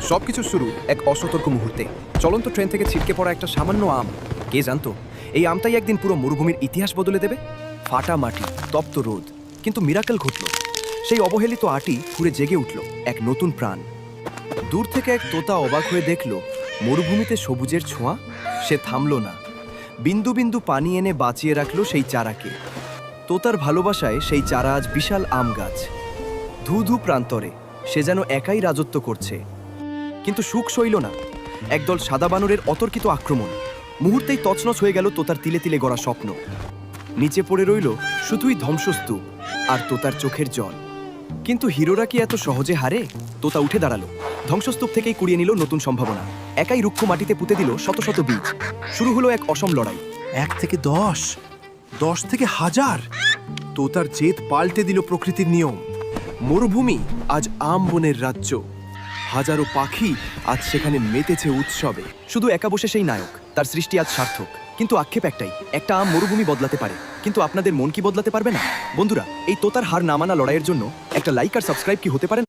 সবকিছু শুরু এক অসতর্ক মুহূর্তে। চলন্ত ট্রেন থেকে ছিটকে পড়া একটা সামান্য আম। কে জানতো এই আমটাই একদিন পুরো মরুভূমির ইতিহাস বদলে দেবে। ফাটা মাটি, তপ্ত রোদ, কিন্তু মিরাকেল ঘটল। সেই অবহেলিত আটি ঘুরে জেগে উঠল এক নতুন প্রাণ। দূর থেকে এক তোতা অবাক হয়ে দেখল মরুভূমিতে সবুজের ছোঁয়া। সে থামল না, বিন্দু বিন্দু পানি এনে বাঁচিয়ে রাখল সেই চারাকে। তোতার ভালোবাসায় সেই চারা আজ বিশাল আম গাছ। ধু ধু প্রান্তরে সে যেন একাই রাজত্ব করছে। কিন্তু সুখ সইল না। একদল সাদা বানরের অতর্কিত আক্রমণ। মুহূর্তেই তছনছ হয়ে গেল তোতার তিলে তিলে গড়া স্বপ্ন। নিচে পড়ে রইল শুধুই ধ্বংসস্তূপ আর তোতার চোখের জল। কিন্তু হিরোরা কি এত সহজে হারে? তোতা উঠে দাঁড়ালো, ধ্বংসস্তূপ থেকেই কুড়িয়ে নিল নতুন সম্ভাবনা। একাই রুক্ষ মাটিতে পুঁতে দিল শত শত বীজ। শুরু হলো এক অসম লড়াই। 1 থেকে 10, 10 থেকে 1000। তোতার জেদ পাল্টে দিল প্রকৃতির নিয়ম। মরুভূমি আজ আম বনের রাজ্য। হাজারো পাখি আজ সেখানে মেতেছে উৎসবে। শুধু একা বসে সেই নায়ক, তার সৃষ্টি আজ সার্থক। কিন্তু আক্ষেপ একটাই, একটা আম মরুভূমি বদলাতে পারে, কিন্তু আপনাদের মন কি বদলাতে পারবে না? বন্ধুরা, এই তোতার হার না মানা লড়াইয়ের জন্য একটা লাইক আর সাবস্ক্রাইব কি হতে পারে?